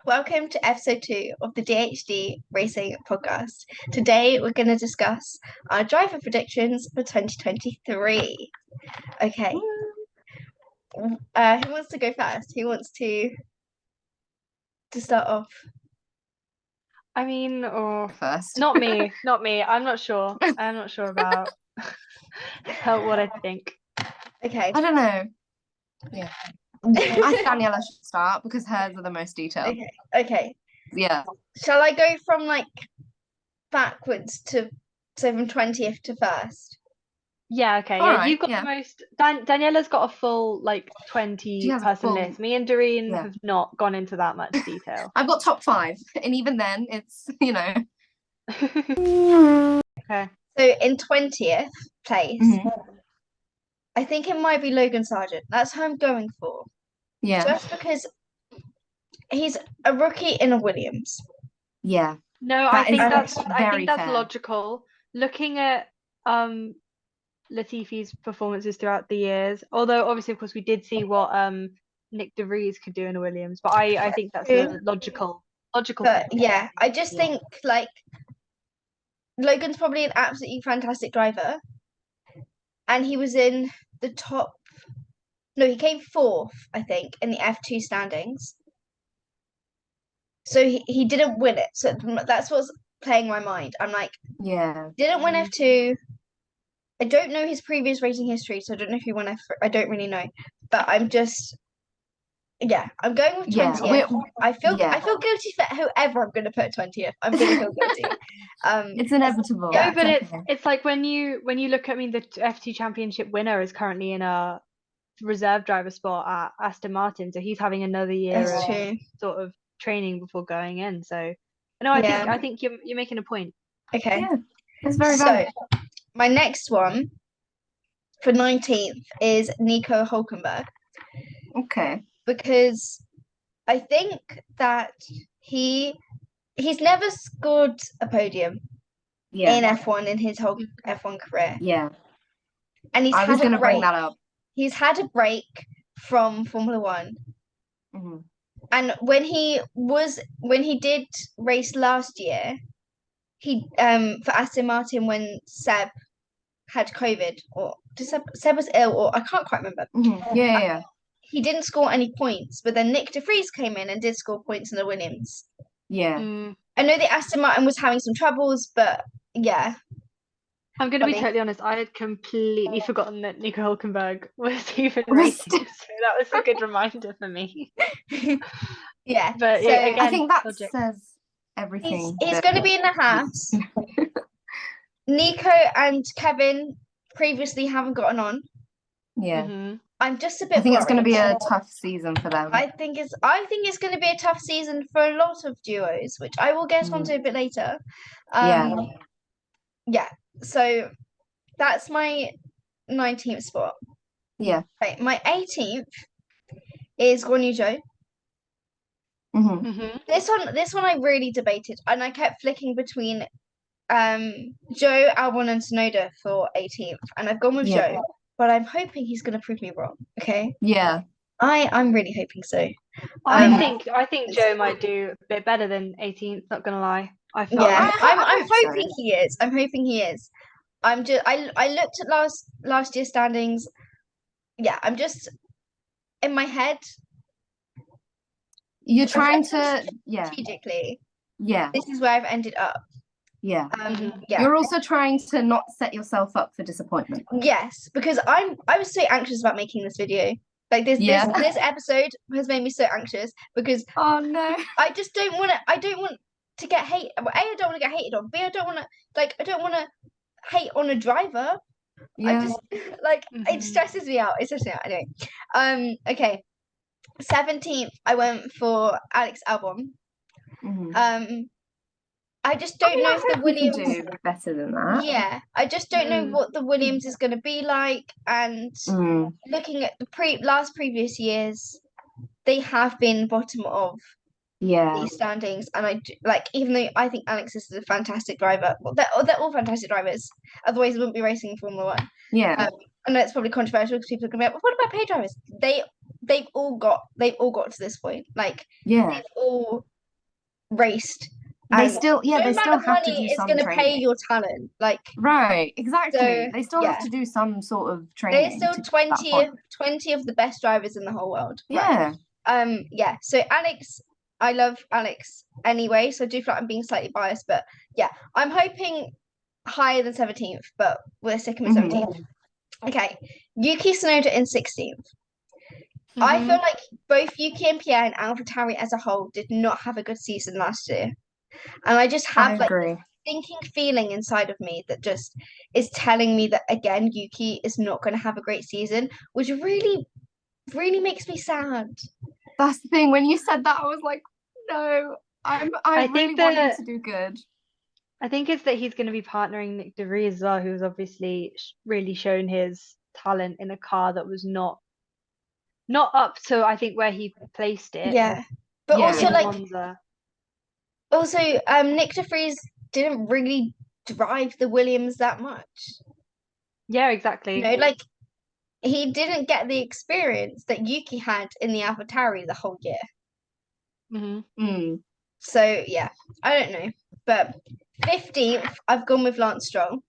Welcome to episode 2 of the DHD Racing Podcast. Today we're going to discuss our driver predictions for 2023. Okay, who wants to go first? Who wants to start off? First. Not me. I'm not sure. I'm not sure about what I think. Okay, I don't know. Yeah. I think Daniella should start because hers are the most detailed. okay. Yeah. Shall I go from backwards from 20th to first? Yeah, okay. All Yeah, right, you've got yeah. the most. Daniella's got a full 20 She has a person full- list. Me and Darine yeah. have not gone into that much detail. I've got top 5, and even then, it's Okay. So in 20th place, Mhm. I think it might be Logan Sargent. That's who I'm going for. Yeah. Just because he's a rookie in a Williams. Yeah. No, That is I think that's fair. logical. Looking at Latifi's performances throughout the years, although obviously, of course, we did see what Nick De Vries could do in a Williams, but I think that's a logical But thing. yeah, I just think Logan's probably an absolutely fantastic driver. And he was in the top. No, he came 4th, I think, in the F2 standings. So he didn't win it. So that's what's playing my mind. I'm like, Yeah. didn't win F2. I don't know his previous racing history, so I don't know if he won F3. I don't really know. But I'm just, yeah, I'm going with 20th. Yeah, I feel guilty for whoever I'm going to put 20th. I'm going to feel guilty. It's inevitable. No, Yeah, but okay. it's like when you look at, the F2 championship winner is currently in a reserve driver spot at Aston Martin, so he's having another year that's of true. sort of training before going in. So no, I think you're making a point. Okay. Yeah, it's very valid. So my next one for 19th is Nico Hulkenberg. Okay. Because I think that he's never scored a podium in F1 in his whole F1 career. Yeah. And I was going to bring that up. He's had a break from Formula One. Mm-hmm. And when he did race last year, he for Aston Martin when Seb had COVID, or Seb was ill, or I can't quite remember. Mm-hmm. Yeah. He didn't score any points, but then Nick De Vries came in and did score points in the Williams. Yeah. I know that Aston Martin was having some troubles, but yeah. I'm going to be totally honest, I had completely forgotten that Nico Hulkenberg was even racing, so that was a good reminder for me. Yeah, but so again, I think that says everything. He's going to be in the Haas. Nico and Kevin previously haven't gotten on. Yeah. Mm-hmm. I'm just a bit. I think worried. it's going to be a tough season for them. I think it's going to be a tough season for a lot of duos, which I will get onto a bit later. Yeah. So that's my 19th spot. Yeah. Right. My 18th is Guan Yu Zhou. Mm-hmm. This one I really debated, and I kept flicking between Zhou, Albon, and Tsunoda for 18th, and I've gone with Zhou. But I'm hoping he's going to prove me wrong. Okay. Yeah. I'm really hoping so. I think Zhou might do a bit better than 18th. Not gonna lie. I'm hoping he is. I'm hoping he is. I looked at last year's standings. Yeah, I'm just in my head. You're trying to strategically. Yeah. This is where I've ended up. Yeah. Yeah. You're also trying to not set yourself up for disappointment. Yes, because I was so anxious about making this video. Like this episode has made me so anxious because oh no, I just don't want to. I don't want to get hate. A, I don't want to get hated on. B, I don't want to hate on a driver. Yeah. I just it stresses me out. It stresses me out. Anyway, okay. 17th, I went for Alex Albon. Mm-hmm. I just don't know if the Williams can do better than that. Yeah, I just don't know what the Williams is going to be like. And looking at the previous years, they have been bottom of these standings. And I even though I think Alex is a fantastic driver, well, they're all fantastic drivers. Otherwise, they wouldn't be racing in Formula One. Yeah, I know it's probably controversial because people are going to be like, well, what about paid drivers? they've all got to this point. Like, they've all raced. They still have to do is some going to training. pay your talent. Like, right, exactly. So, they still have to do some sort of training. They're still 20 of the best drivers in the whole world. Yeah. Right? So Alex, I love Alex anyway, so I do feel like I'm being slightly biased, but yeah, I'm hoping higher than 17th, but we're sticking with 17th. Okay, Yuki Tsunoda in 16th. I feel like both Yuki and Pierre and AlphaTauri as a whole did not have a good season last year. And I just have this thinking feeling inside of me that just is telling me that, again, Yuki is not going to have a great season, which really, really makes me sad. That's the thing. When you said that, I was like, no, I really want him to do good. I think it's that he's going to be partnering Nick de Vries as well, who's obviously really shown his talent in a car that was not up to, I think, where he placed it. Yeah. But also, like, Monza. Also, Nick de Vries didn't really drive the Williams that much. Yeah, exactly. You know, like, he didn't get the experience that Yuki had in the AlphaTauri the whole year. So, yeah, I don't know. But 15th, I've gone with Lance Stroll.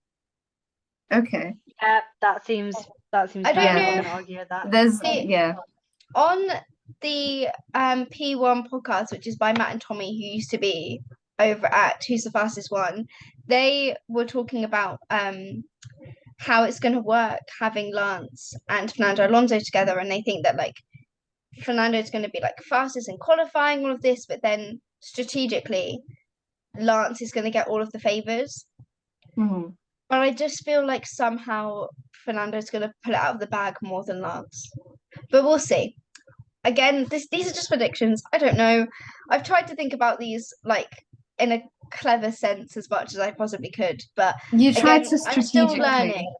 Okay. Yeah, that seems I don't know. I'm not gonna argue with that. On the P1 podcast, which is by Matt and Tommy, who used to be over at Who's the Fastest One, they were talking about how it's going to work having Lance and Fernando Alonso together, and they think that, like, Fernando is going to be, like, fastest in qualifying, all of this, but then strategically Lance is going to get all of the favors. But I just feel like somehow Fernando's going to pull it out of the bag more than Lance. But we'll see. Again, these are just predictions. I don't know. I've tried to think about these, like, in a clever sense as much as I possibly could. But you tried to strategically.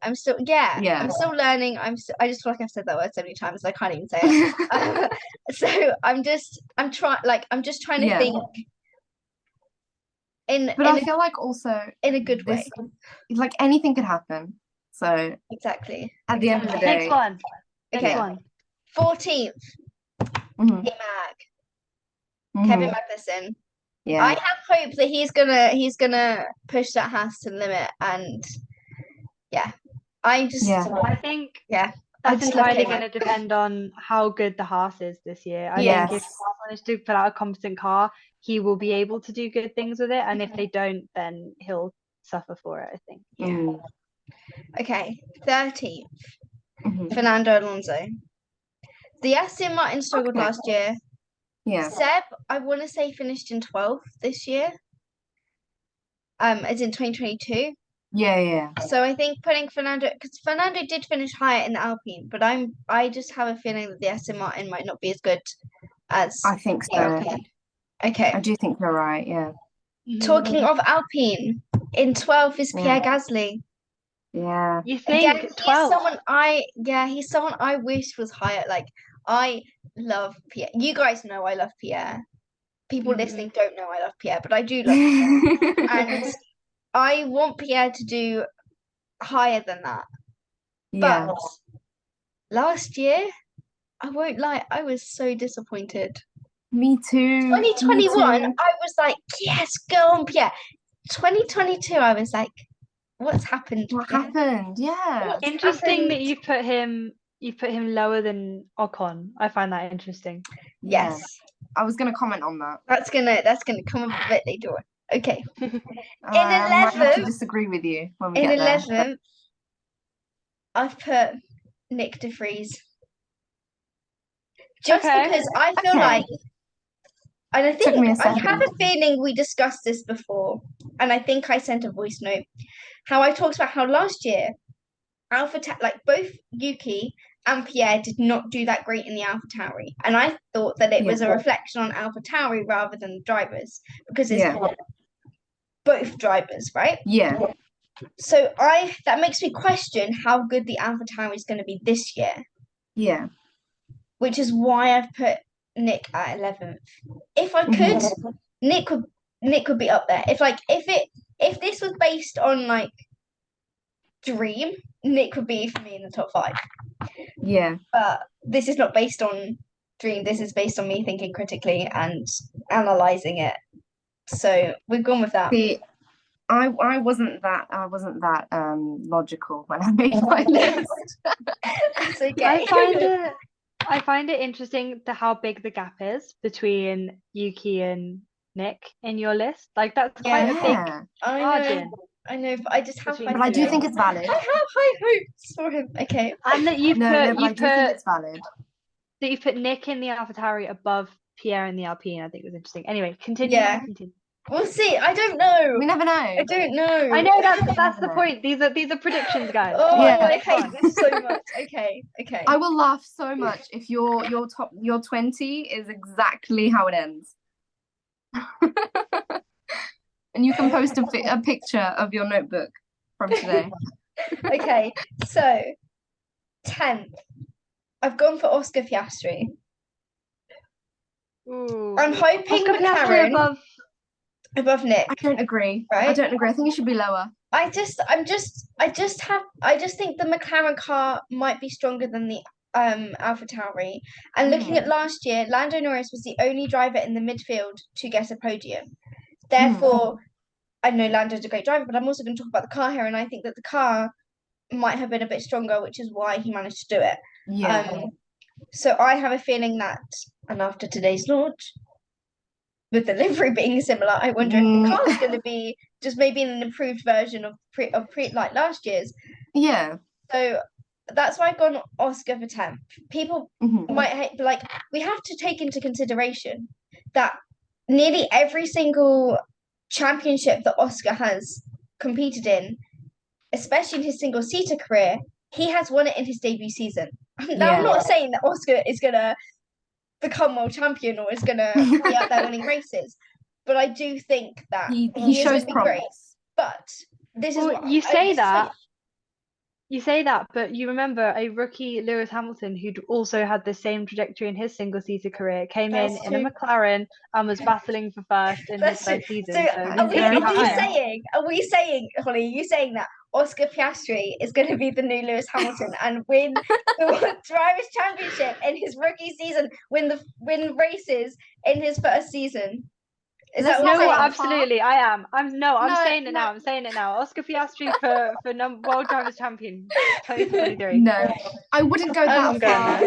I'm still learning. I'm still learning. I just feel like I've said that word so many times I can't even say it. So I'm just trying to think. I feel like also in a good way. Like, anything could happen. So exactly. At the end of the day. Next one. Okay. 14th. Mag. Kevin Magnussen. Yeah. I have hope that he's gonna push that Haas to the limit, and I think that's entirely going to depend on how good the Haas is this year. I think if Haas manage to put out a competent car, he will be able to do good things with it, and if they don't, then he'll suffer for it, I think. Yeah. Okay, 13th. Fernando Alonso. The Aston Martin struggled last year. Yeah. Seb, I want to say, finished in 12th this year. As in 2022. Yeah. So I think putting Fernando, because Fernando did finish higher in the Alpine, but I just have a feeling that the Aston Martin might not be as good as I think so. Alpine. Okay. I do think you're right, yeah. Talking of Alpine, in 12th is Pierre Gasly. Yeah. You think 12? He's someone I wish was higher. Like, I love Pierre. You guys know I love Pierre. People listening don't know I love Pierre, but I do love Pierre. And I want Pierre to do higher than that. Yeah. But last year, I won't lie, I was so disappointed. Me too. 2021, I was like, yes, go on, Pierre. 2022, I was like, what's happened? What happened? Yeah. Interesting that you put him lower than Ocon. I find that interesting. Yes. I was gonna comment on that. That's gonna come up a bit later on. Okay. In 11th, I might have to disagree with you when we get there. In 11th, I've put Nick de Vries. Just because I feel like, and I think I have a feeling we discussed this before, and I think I sent a voice note. How I talked about how last year, both Yuki and Pierre did not do that great in the AlphaTauri, and I thought that it was a reflection on AlphaTauri rather than the drivers, because it's both drivers, right? Yeah. So that makes me question how good the AlphaTauri is going to be this year. Yeah. Which is why I've put Nick at 11th. If I could, Nick would be up there. If this was based on, like, dream, Nick would be for me in the top 5. Yeah. But this is not based on Darine, this is based on me thinking critically and analysing it. So we've gone with that. See, I wasn't that logical when I made my list. That's okay. I find it interesting how big the gap is between Yuki and Nick in your list. Like that's quite a big margin. I know, but I just have But I do think it's valid. I have high hopes for him. Okay. And that I do think it's valid. That you put Nick in the AlphaTauri above Pierre in the Alpine, I think was interesting. Anyway, continue. Yeah. Continue. We'll see. I don't know. We never know. I don't know. I know that's the point. These are predictions, guys. Oh, yeah. I hate this so much. Okay. I will laugh so much if your 20 is exactly how it ends. And you can post a picture of your notebook from today. Okay, so 10th, I've gone for Oscar Piastri. Ooh. I'm hoping Oscar McLaren above Nick. I don't agree. Right? I don't agree. I think it should be lower. I just think the McLaren car might be stronger than the AlphaTauri. And looking at last year, Lando Norris was the only driver in the midfield to get a podium. Therefore, I know Lando's a great driver, but I'm also going to talk about the car here, and I think that the car might have been a bit stronger, which is why he managed to do it. Yeah. So I have a feeling that, and after today's launch, with the livery being similar, I wonder if the car is going to be just maybe an improved version of like last year's. Yeah. So that's why I've gone Oscar for 10th. People might hate, but like we have to take into consideration that nearly every single championship that Oscar has competed in, especially in his single-seater career, he has won it in his debut season. Now, I'm not saying that Oscar is going to become world champion or is going to be out there winning races, but I do think that he shows promise. Great. But this is what you say that. You say that, but you remember a rookie Lewis Hamilton who'd also had the same trajectory in his single-seater career, came in a McLaren and was battling for first in his first season. So are we saying, Holly, are you saying that Oscar Piastri is going to be the new Lewis Hamilton and win the Drivers' Championship in his rookie season, win races in his first season? Is that what absolutely, I am. I'm saying it now. I'm saying it now. Oscar Piastri for World Drivers' Champion 2023. No, I wouldn't go that far.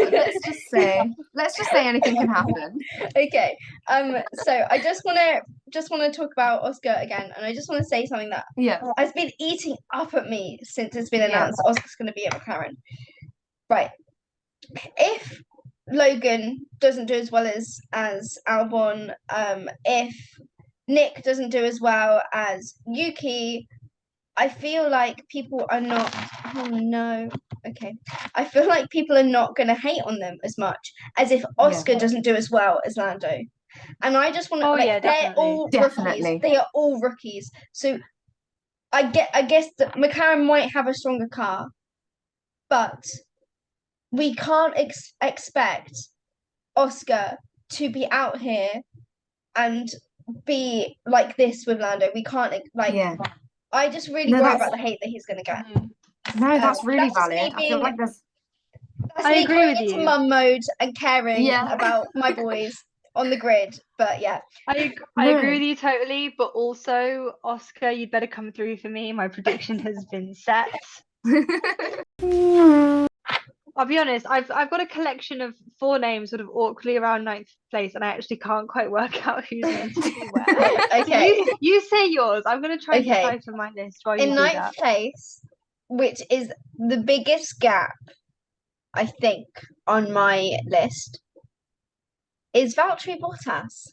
Let's just say anything can happen. Okay. So I just want to talk about Oscar again, and I just want to say something that has been eating up at me since it's been announced Oscar's going to be at McLaren. Right. If Logan doesn't do as well as Albon, if Nick doesn't do as well as Yuki, I feel like people are not I feel like people are not going to hate on them as much as if Oscar doesn't do as well as Lando. And I just want to they're all rookies. They are all rookies. So I guess that McLaren might have a stronger car, but we can't expect Oscar to be out here and be like this with Lando. We can't I just really worry about the hate that he's going to get. No, that's really valid. I feel like I agree with you. Mum mode and caring about my boys on the grid, but I agree with you totally. But also, Oscar, you'd better come through for me. My prediction has been set. I'll be honest, I've got a collection of 4 names sort of awkwardly around 9th place, and I actually can't quite work out who's meant to be where. Okay. You say yours. I'm going to try and decipher my list while you do that. In 9th place, which is the biggest gap, I think, on my list, is Valtteri Bottas.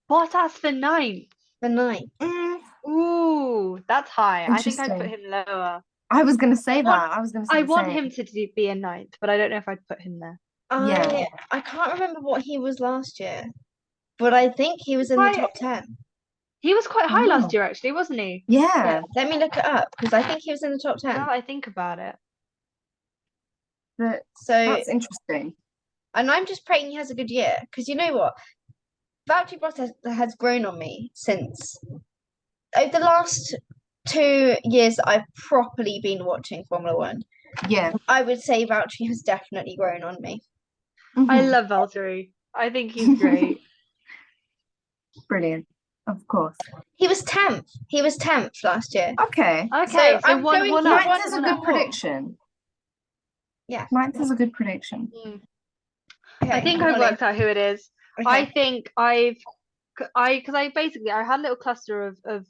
Bottas for 9th? For 9th. Ooh, that's high. I think I'd put him lower. I was going to say that. I want him to be in 9th, but I don't know if I'd put him there. I can't remember what he was last year, but I think he was in the top 10. He was quite high last year, actually, wasn't he? Yeah. Let me look it up, because I think he was in the top 10. Now that I think about it. So that's interesting. And I'm just praying he has a good year, because you know what? Valtteri Bottas has grown on me since over the last 2 years that I've properly been watching Formula One. Yeah. I would say Valtteri has definitely grown on me. I love Valtteri. I think he's great. Brilliant. Of course. He was 10th. He was 10th last year. Okay. Okay, so I'm one going up. Ninth is a good prediction. Yeah. Ninth is a good prediction. Okay, I think I worked out who it is. Okay. I think because I basically I had a little cluster of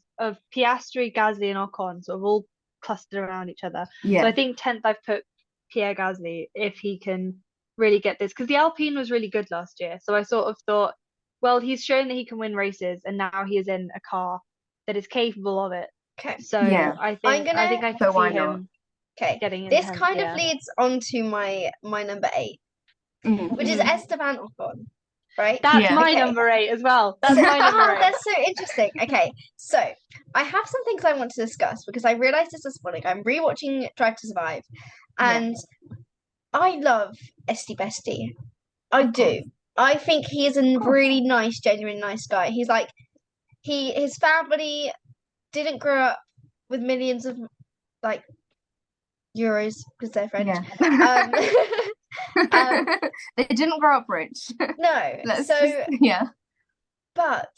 Piastri, Gasly, and Ocon, sort of all clustered around each other. Yeah. So I think 10th I've put Pierre Gasly if he can really get this, because the Alpine was really good last year. So I sort of thought, well, he's shown that he can win races, and now he is in a car that is capable of it. Okay. So Yeah. I think I can see him getting in This 10th, kind of leads on to my number 8, which is Esteban Ocon, right? That's my number 8 as well. That's my number 8. That's so interesting. Okay, so I have some things I want to discuss because I realized this morning. I'm rewatching Drive to Survive, and I love Esti Bestie. I do. I think he is a really nice, genuine, nice guy. He's like, his family didn't grow up with millions of like euros because they're French. They didn't grow up rich. No. But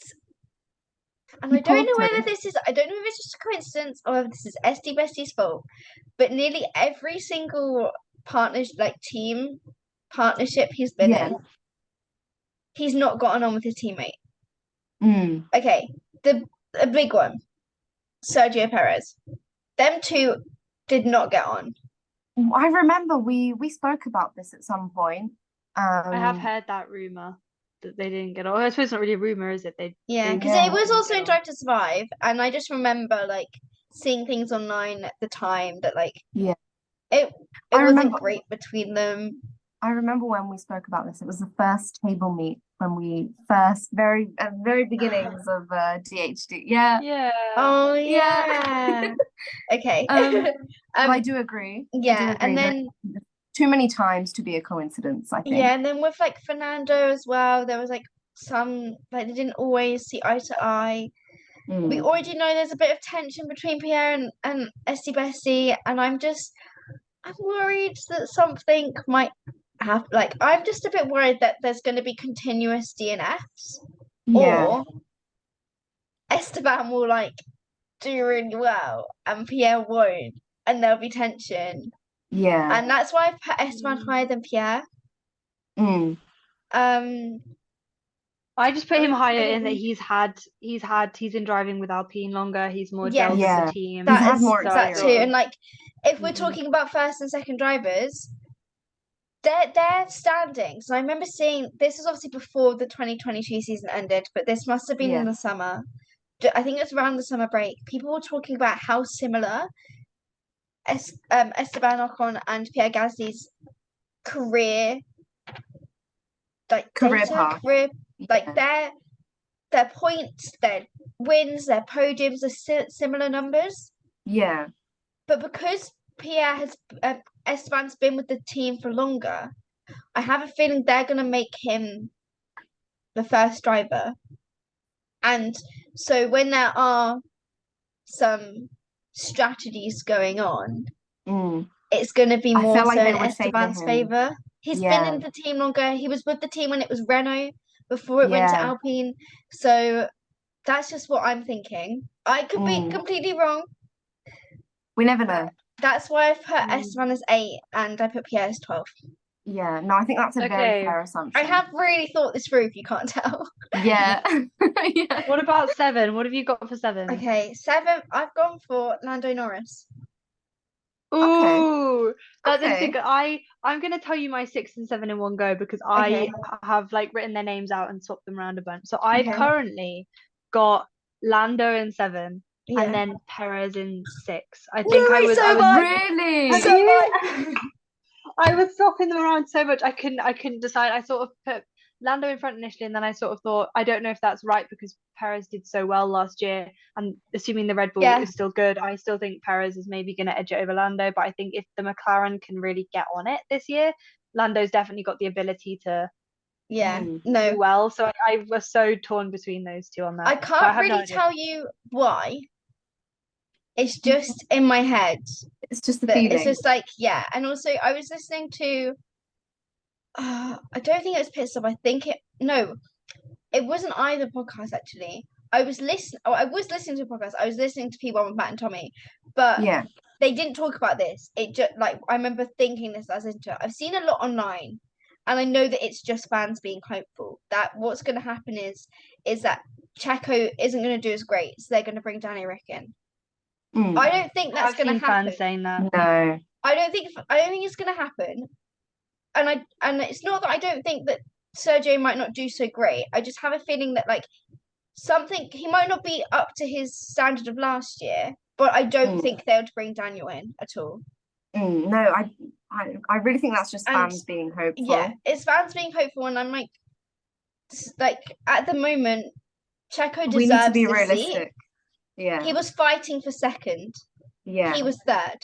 and I don't know whether this is, I don't know if it's just a coincidence or if this is Esti Bestie's fault, but nearly every single team partnership he's been in, he's not gotten on with his teammate. Okay, a big one, Sergio Perez. Them two did not get on. I remember we spoke about this at some point. I have heard that rumor that they didn't get on. I suppose it's not really a rumor, is it? Because it was also in Drive to Survive, and I just remember seeing things online at the time that it wasn't great between them. I remember when we spoke about this. It was the first table meet when we very beginnings of DHD. Yeah. Yeah. Oh yeah. Okay. I do agree. Yeah, and then too many times to be a coincidence, I think. Yeah, and then with Fernando as well, there was some they didn't always see eye to eye. We already know there's a bit of tension between Pierre and Esti Bestie, and I'm worried that something might happen. I'm just a bit worried that there's going to be continuous DNFs, or Esteban will do really well and Pierre won't, and there'll be tension. Yeah, and that's why I've put Esteban higher than Pierre. I just put him higher in that he's been driving with Alpine longer. He's more gelled with the team. That too. And if we're talking about first and second drivers, their standings. And I remember seeing this was obviously before the 2022 season ended, but this must have been in the summer. I think it's around the summer break. People were talking about how similar Esteban Ocon and Pierre Gasly's career path. Their points, their wins, their podiums are similar numbers. Yeah. But because Esteban's been with the team for longer, I have a feeling they're going to make him the first driver. And so when there are some strategies going on, it's going to be more so in Esteban's favour. He's been in the team longer. He was with the team when it was Renault before it went to Alpine. So that's just what I'm thinking. I could be completely wrong. We never know. That's why I've put Esteban as 8 and I put Pierre as 12. Yeah, no, I think that's a very fair assumption. I have really thought this through, if you can't tell. Yeah. What about 7? What have you got for 7? Okay, 7, I've gone for Lando Norris. Ooh, that's interesting. I'm going to tell you my 6 and 7 in one go because I have written their names out and swapped them around a bunch. So I've currently got Lando in 7 and then Perez in 6. I think I was really. I was swapping them around so much I couldn't decide. I sort of put Lando in front initially, and then I sort of thought I don't know if that's right because Perez did so well last year, and assuming the Red Bull is still good, I still think Perez is maybe going to edge it over Lando. But I think if the McLaren can really get on it this year, Lando's definitely got the ability to do well. So I was so torn between those two on that. I can't really tell you why. It's just in my head. It's just the feeling. It's just and also I was listening to I don't think it was pit stop. I think it wasn't either podcast actually. I was listening to a podcast. I was listening to P1 with Matt and Tommy, but they didn't talk about this. It just like I remember thinking this as into it. I've seen a lot online, and I know that it's just fans being hopeful that what's going to happen is that Checo isn't going to do as great, so they're going to bring Danny Rick in. I don't think that's going to happen. Fans saying that. No, I don't think it's going to happen. And it's not that I don't think that Sergio might not do so great. I just have a feeling that like he might not be up to his standard of last year, but I don't think they would bring Daniel in at all. No, I really think that's just fans being hopeful. Yeah, it's fans being hopeful, and I'm like at the moment, Checo deserves we need to be the realistic. seat. Yeah, he was fighting for second. Yeah, he was third.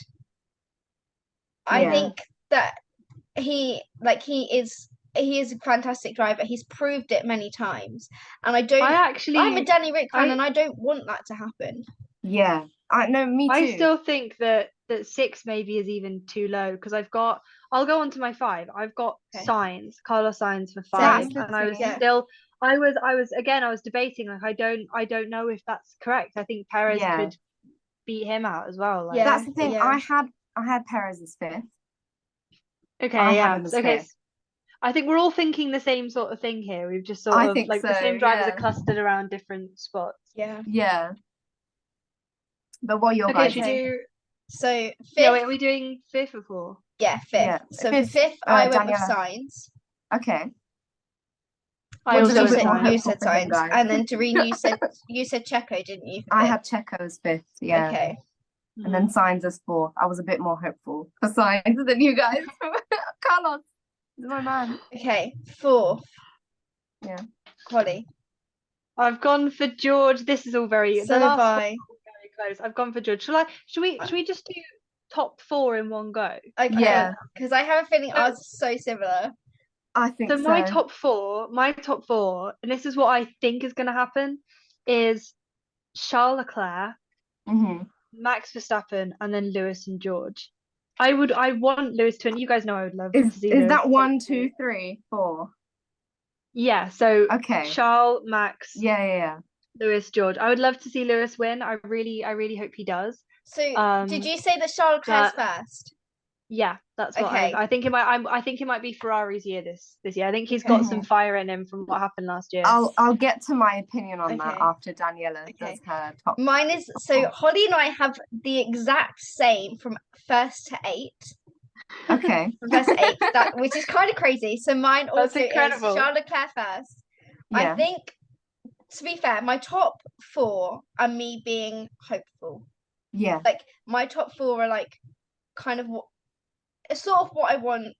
I think that he is a fantastic driver. He's proved it many times, and I'm a Danny Rick fan, and I don't want that to happen. Yeah, me too. I still think that 6 maybe is even too low because I'll go on to my 5. I've got Carlos Sainz for 5, and I was debating like I don't know if that's correct. I think Perez could beat him out as well. Like, that's the thing. I had Perez as 5th. Okay, okay. I think we're all thinking the same sort of thing here. We've just sort of like the same drivers are clustered around different spots. Yeah. But what are your guys? So 5th. Yeah, wait, are we doing 5th or 4th? Yeah, 5th. Yeah. So 5th, I went with Sainz. Okay. You said Sainz, and then Darine, you said Checo, didn't you? I had Checo as 5th. Yeah. Okay. And then Sainz as 4th. I was a bit more hopeful for Sainz than you guys. Carlos is my man. Okay, 4th. Yeah. Holly. I've gone for George. This is all very very close. I've gone for George. Should we just do top 4 in one go? Okay. Yeah. Because I have a feeling ours is so similar. I think so. My top four, and this is what I think is going to happen, is Charles Leclerc, Max Verstappen, and then Lewis and George. I want Lewis to win. You guys know I would love to see. Is that 1, 2, 3, 4? Yeah. So okay. Charles, Max. Yeah. Lewis, George. I would love to see Lewis win. I really hope he does. So did you say that Charles Leclerc's first? Yeah, that's what I think it might. I think it might be Ferrari's year this year. I think he's got some fire in him from what happened last year. I'll get to my opinion on that after Daniella does her top. Mine is Holly and I have the exact same from 1st to 8th. Okay. From 1st to 8th, which is kind of crazy. So mine also is Charles Leclerc first. Yeah. I think, to be fair, my top 4 are me being hopeful. Yeah. Like my top 4 are like kind of sort of what I want,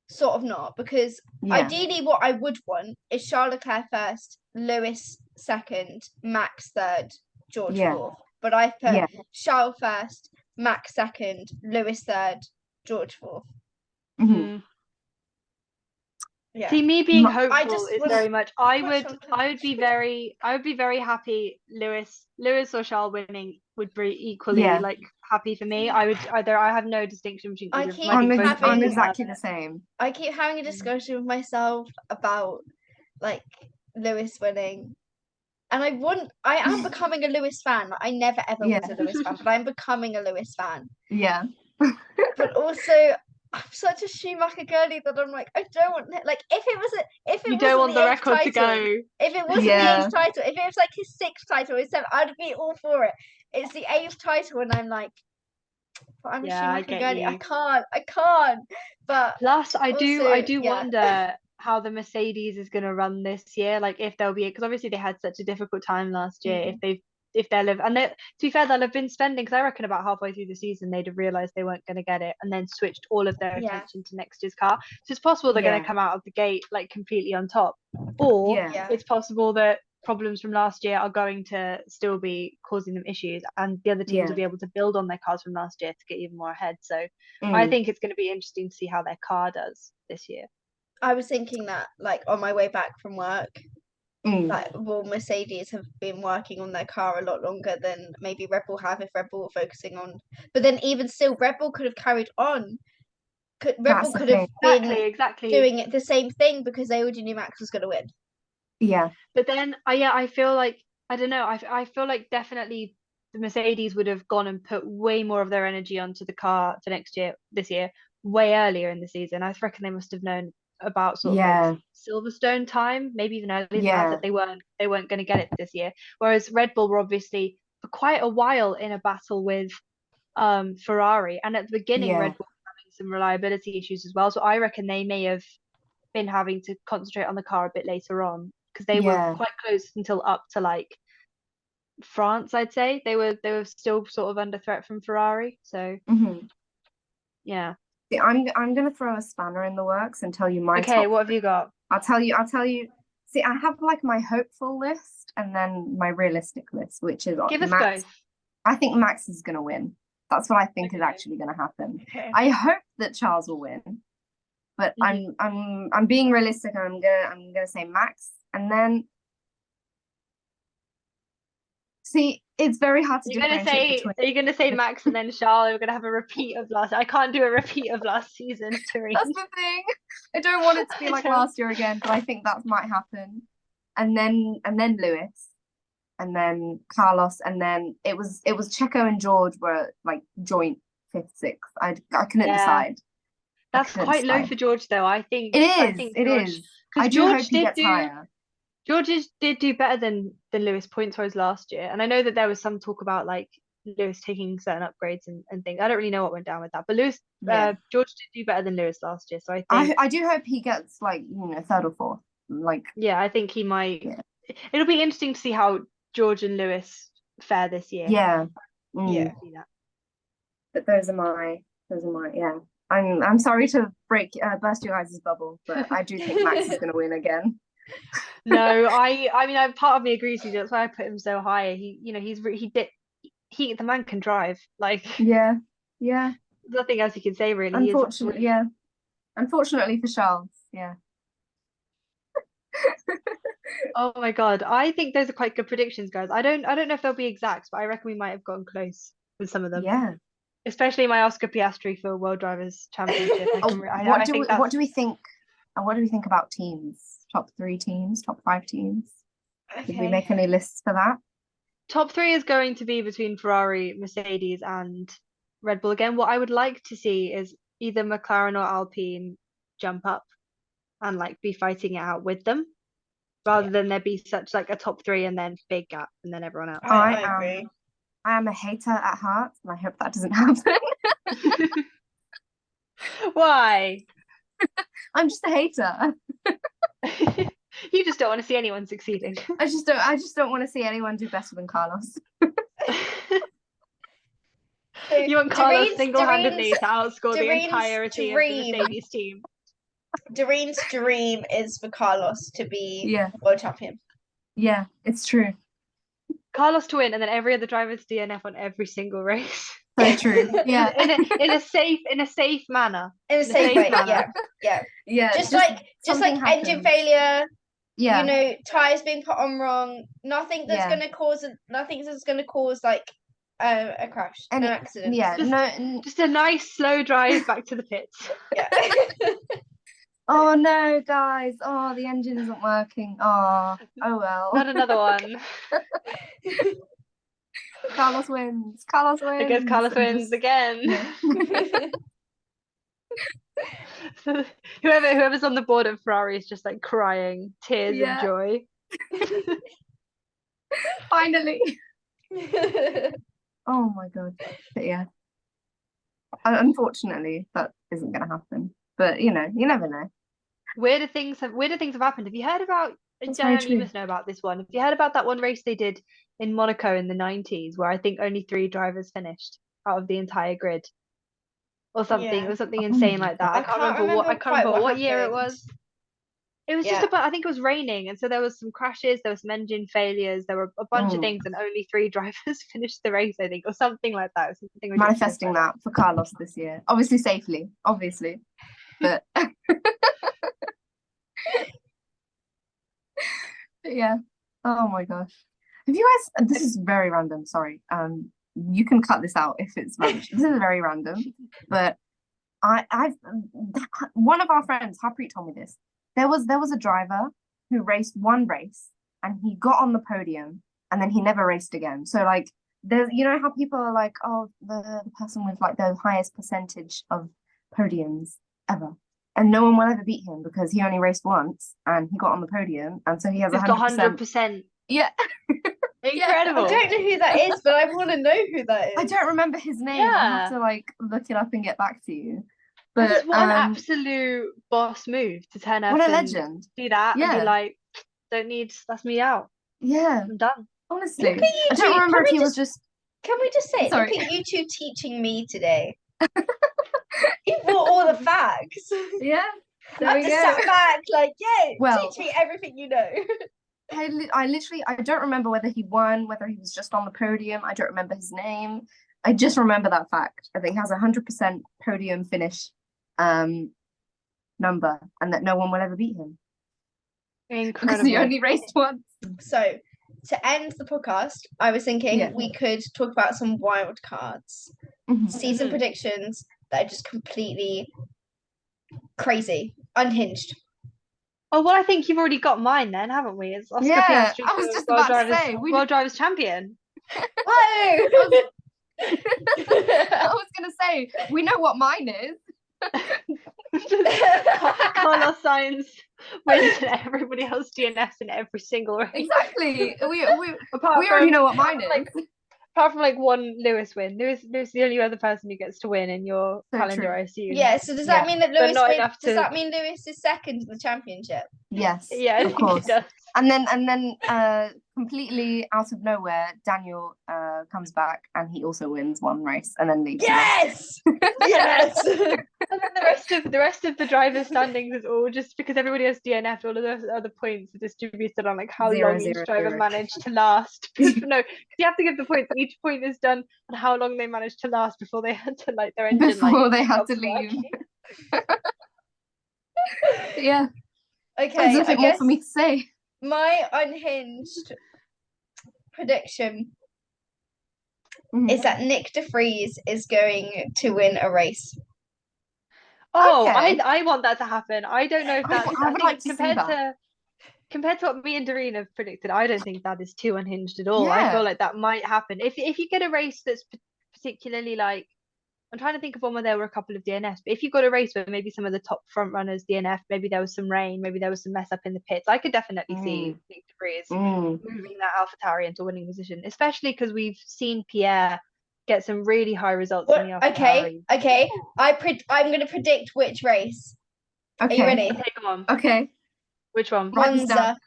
sort of not, because ideally what I would want is Charles Leclerc first, Lewis second, Max third, George 4th. But I put Charles first, Max second, Lewis third, George 4th. Yeah. See, me being hopeful is very much. I would be very happy. Lewis or Charles winning would be equally like happy for me. I have no distinction between. I'm exactly the same. I keep having a discussion with myself about like Lewis winning, and I am becoming a Lewis fan. I never ever was a Lewis fan, but I'm becoming a Lewis fan. Yeah. But also, I'm such a Schumacher girly that I'm like, I don't want if you don't want the record title, to go. If it wasn't the 8th title, if it was like his 6th title instead, I'd be all for it. It's the 8th title, and I'm like, but I'm a Schumacher girly. I can't. But plus, I do wonder how the Mercedes is going to run this year. Like if they'll be, because obviously they had such a difficult time last year. If they'll have, and to be fair, they'll have been spending, because I reckon about halfway through the season they'd have realised they weren't going to get it, and then switched all of their attention to next year's car. So it's possible they're going to come out of the gate like completely on top, or it's possible that problems from last year are going to still be causing them issues, and the other teams will be able to build on their cars from last year to get even more ahead. So I think it's going to be interesting to see how their car does this year. I was thinking that like on my way back from work. Like, well, Mercedes have been working on their car a lot longer than maybe Red Bull have, if Red Bull were focusing on. But then even still, Red Bull could have carried on Red Bull could have been exactly doing it the same thing because they already knew Max was going to win. Yeah. But then, I feel like, I don't know, I feel like definitely the Mercedes would have gone and put way more of their energy onto the car for this year, way earlier in the season. I reckon they must have known about sort of like Silverstone time, maybe even earlier than that they weren't going to get it this year. Whereas Red Bull were obviously for quite a while in a battle with Ferrari, and at the beginning Red Bull was having some reliability issues as well. So I reckon they may have been having to concentrate on the car a bit later on, because they were quite close until up to like France, I'd say. They were still sort of under threat from Ferrari. So yeah. See, I'm gonna throw a spanner in the works and tell you my Okay, what have you got? I'll tell you. See, I have like my hopeful list and then my realistic list, which is Give us Max. both. I think Max is gonna win. That's what I think is actually gonna happen. I hope that Charles will win, but I'm being realistic, and I'm gonna say Max, and then see, it's very hard to differentiate between. Are you gonna say Max and then Charles? We're gonna have a repeat of last. I can't do a repeat of last season, Darine. That's the thing. I don't want it to be like last year again, but I think that might happen. And then Lewis, and then Carlos, and then it was Checo and George were like joint 5th, 6th. I couldn't decide. That's quite low for George, though. I think it is. I think it George, is. I do hope he gets higher. George did do better than Lewis points-wise last year, and I know that there was some talk about like Lewis taking certain upgrades and things. I don't really know what went down with that, but George did do better than Lewis last year, so I do hope he gets like 3rd or 4th. Like I think he might. Yeah. It'll be interesting to see how George and Lewis fare this year. Yeah. Yeah. But those are my yeah. I'm sorry to burst your guys' bubble, but I do think Max is going to win again. No, I mean, part of me agrees with you. That's why I put him so high. The man can drive. Like yeah. Nothing else you can say really. Unfortunately for Charles, yeah. Oh my God, I think those are quite good predictions, guys. I don't know if they'll be exact, but I reckon we might have gotten close with some of them. Yeah. Especially my Oscar Piastri for World Drivers' Championship. What do we think about teams? Top 3 teams, top 5 teams? Okay. Did we make any lists for that? Top 3 is going to be between Ferrari, Mercedes, and Red Bull again. What I would like to see is either McLaren or Alpine jump up and like be fighting it out with them, rather than there be such like a top 3 and then big gap and then everyone else. I agree. I am a hater at heart, and I hope that doesn't happen. Why? I'm just a hater. You just don't want to see anyone succeeding. I just don't want to see anyone do better than Carlos. You want Carlos single-handedly to outscore the entirety of the Mercedes team. Darine's dream is for Carlos to be world champion. Yeah, it's true. Carlos to win, and then every other driver's DNF on every single race. So true. Yeah. in a safe manner. In a safe way. Yeah. Just like engine failure. Yeah. Tires being put on wrong. Nothing that's gonna cause like a crash, an accident. Yeah. Just a nice slow drive back to the pits. Yeah. Oh no, guys! Oh, the engine isn't working. Oh well. Not another one. Carlos wins. I guess Carlos wins again. Yeah. So whoever's on the board at Ferrari is just like crying tears of joy. Finally. Oh my God. But yeah. Unfortunately, that isn't going to happen. But you never know. Weirder things have happened. Have you heard about? Daniella, you must know about this one. Have you heard about that one race they did in Monaco in the 90s, where I think only 3 drivers finished out of the entire grid, or something? Yeah. It was something insane like that. I can't remember what year it was. It was just about. I think it was raining, and so there was some crashes, there was some engine failures, there were a bunch of things, and only 3 drivers finished the race, I think, or something like that. Something manifesting that for Carlos this year, obviously safely, but. Yeah. Oh my gosh. Have you guys? This is very random. Sorry. You can cut this out if it's rubbish. This is very random. But I've one of our friends, Harpreet, told me this. There was a driver who raced one race and he got on the podium and then he never raced again. So like there's, you know how people are like, oh, the person with like the highest percentage of podiums ever, and no one will ever beat him because he only raced once and he got on the podium, and so he has 100%. Yeah. Incredible. I don't know who that is, but I want to know who that is. I don't remember his name. Yeah. I'll have to like look it up and get back to you. But what an absolute boss move to turn up. What a and legend. do that and be like, that's me out. Yeah. I'm done. Honestly. I don't remember if he was just. Can we just say, Sorry. look at you two teaching me today. You brought all the facts. Yeah. I just sat back like, teach me everything you know. I literally, I don't remember whether he won, whether he was just on the podium. I don't remember his name. I just remember that fact. I think he has 100% podium finish number, and that no one will ever beat him. Incredible. Because he only raced once. So, to end the podcast, I was thinking we could talk about some wild cards, season predictions that are just completely crazy, unhinged. Oh, well, I think you've already got mine then, haven't we? It's Oscar Piastri, I was just about to say, World Drivers Champion. I was going to say, we know what mine is. Carlos Sainz wins and everybody else DNFs in every single race. Exactly. We already know what mine is. Apart from like one Lewis win. Lewis is the only other person who gets to win in your calendar, I assume. Yeah, so does that mean that Lewis does that mean Lewis is second in the championship? Yes. Yeah, of course. And then completely out of nowhere, Daniel comes back and he also wins one race and then leaves. Yes! Yes! And then the rest of the drivers' standings is all just because everybody has DNF. All of those other points are distributed on like how long each driver managed to last. No, you have to give the points. Each point is done on how long they managed to last before they had to their engine they had to leave. Yeah. Okay. There's nothing more for me to say. My unhinged prediction is that Nick de Vries is going to win a race. Oh, okay. I want that to happen. I don't know if that's. I would like to compared see that. Compared to what me and Darine have predicted, I don't think that is too unhinged at all. I feel like that might happen if you get a race that's particularly like. I'm trying to think of one where there were a couple of DNFs, but if you got a race where maybe some of the top front runners DNF, maybe there was some rain, maybe there was some mess up in the pits, I could definitely see Nick de Vries moving that AlphaTauri into winning position, especially because we've seen Pierre get some really high results in the AlphaTauri. Okay. I'm going to predict which race. Okay. Are you ready? Okay, come on. Okay. Which one? Monza.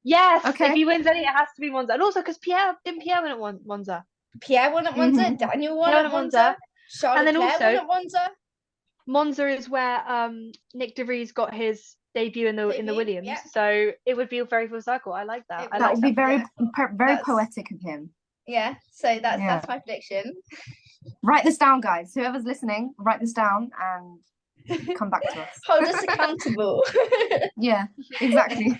Yes. Okay. If he wins any, it has to be Monza, and also because Pierre win at Monza. Pierre won at Monza. Daniel won at Monza. Charlotte and then Claire also won at Monza. Monza is where Nick de Vries got his debut in the Williams, so it would be a very full circle. I like that. That would be very poetic of him. Yeah, so that's my prediction. Write this down, guys. Whoever's listening, write this down and come back to us. Hold us accountable. Yeah, exactly.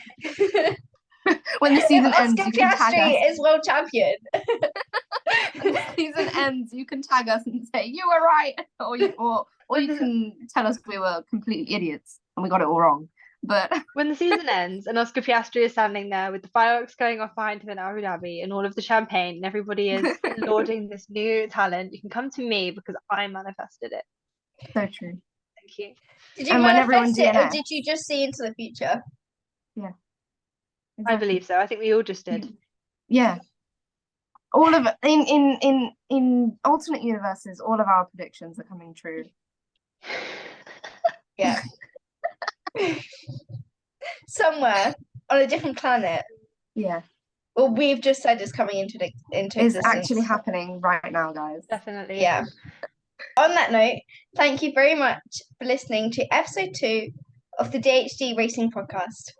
When the season ends, you can tag us. Is world champion. When the season ends, you can tag us and say you were right, or you can tell us we were complete idiots and we got it all wrong. But when the season ends and Oscar Piastri is standing there with the fireworks going off behind him in Abu Dhabi and all of the champagne and everybody is lauding this new talent, you can come to me because I manifested it. So true. Thank you. Did you manifest it, or did you just see into the future? Yeah. Exactly. I believe so. I think we all just did. Yeah. All of in alternate universes, all of our predictions are coming true. Yeah. Somewhere on a different planet. Yeah. Well, we've just said it's coming into It's existence. actually happening right now, guys. Definitely. Yeah. On that note, thank you very much for listening to episode 2 of the DHD Racing Podcast.